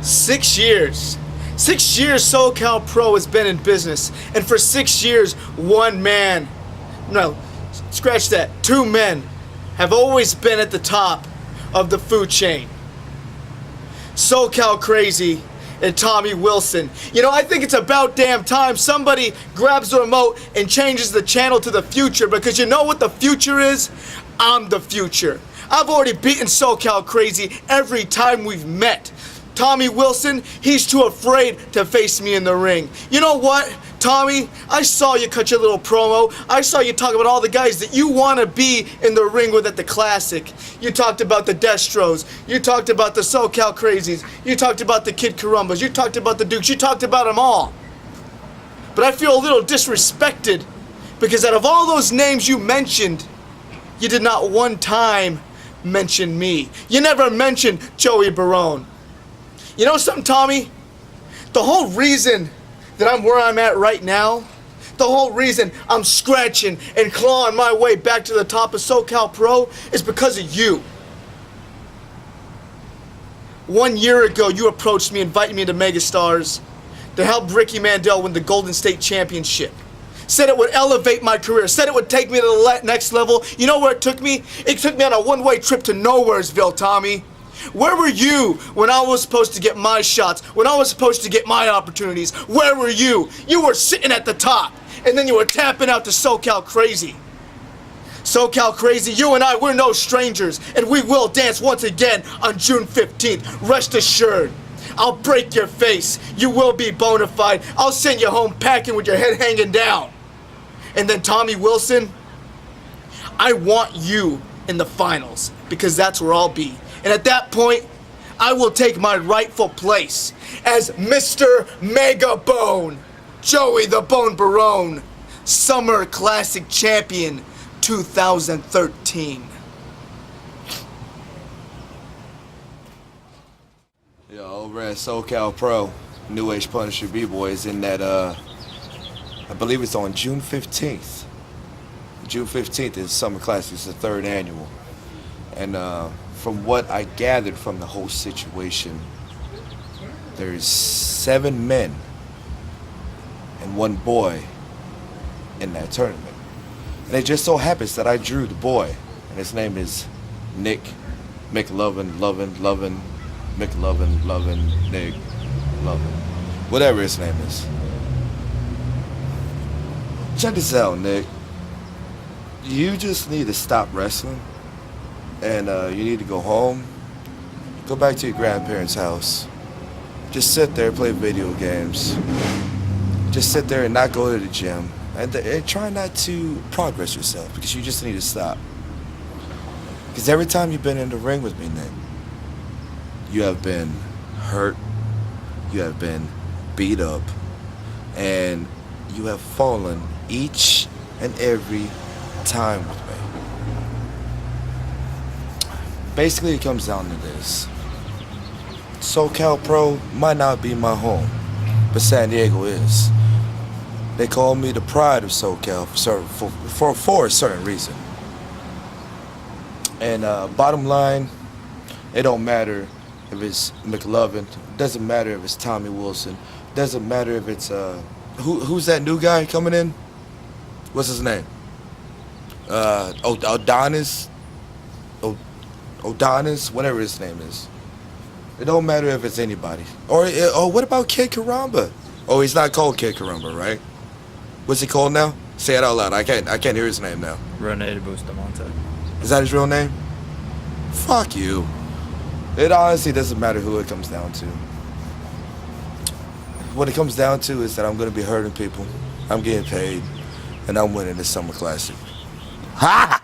6 years. 6 years Socal Pro has been in business. And for 6 years, one man, no, scratch that, two men have always been at the top of the food chain. Socal Crazy and Tommy Wilson. You know, I think it's about damn time somebody grabs the remote and changes the channel to the future, because you know what the future is? I'm the future. I've already beaten Socal Crazy every time we've met. Tommy Wilson, he's too afraid to face me in the ring. You know what, Tommy? I saw you cut your little promo. I saw you talk about all the guys that you want to be in the ring with at the Classic. You talked about the Destros. You talked about the Socal Crazies. You talked about the Kid Karumbas. You talked about the Dukes. You talked about them all. But I feel a little disrespected because out of all those names you mentioned, you did not one time mention me. You never mentioned Joey Barone. You know something, Tommy? The whole reason that I'm where I'm at right now, the whole reason I'm scratching and clawing my way back to the top of Socal Pro is because of you. 1 year ago, you approached me, inviting me to Megastars to help Ricky Mandel win the Golden State Championship. Said it would elevate my career, said it would take me to the next level. You know where it took me? It took me on a one-way trip to Nowheresville, Tommy. Where were you when I was supposed to get my shots, when I was supposed to get my opportunities? Where were you? You were sitting at the top, and then you were tapping out to Socal Crazy. Socal Crazy, you and I, we're no strangers, and we will dance once again on June 15th. Rest assured, I'll break your face. You will be bona fide. I'll send you home packing with your head hanging down. And then Tommy Wilson, I want you in the finals, because that's where I'll be. And at that point, I will take my rightful place as Mr. Mega Bone, Joey the Bone Barone, Summer Classic Champion 2013. Yo, over at Socal Pro, New Age Punisher B-Boys in that, I believe it's on June 15th. June 15th is Summer Classic, it's the third annual. And from what I gathered from the whole situation, there's 7 men and 1 boy in that tournament. And it just so happens that I drew the boy, and his name is Nick McLovin, Nick Lovin, whatever his name is. Check this out, Nick. You just need to stop wrestling, and you need to go home, go back to your grandparents' house, just sit there, play video games, just sit there and not go to the gym, and try not to progress yourself, because you just need to stop. Because every time you've been in the ring with me, Nick, you have been hurt, you have been beat up, and you have fallen each and every time with me. Basically, it comes down to this. Socal Pro might not be my home, but San Diego is. They call me the pride of Socal for a certain reason. And bottom line, it don't matter if it's McLovin, it doesn't matter if it's Tommy Wilson, it doesn't matter if it's who's that new guy coming in? What's his name? Odonis, whatever his name is. It don't matter if it's anybody. Or what about Kid Karamba? Oh, he's not called Kid Karamba, right? What's he called now? Say it out loud. I can't hear his name now. Rene Bustamante. Is that his real name? Fuck you. It honestly doesn't matter who it comes down to. What it comes down to is that I'm gonna be hurting people. I'm getting paid, and I'm winning this Summer Classic. Ha!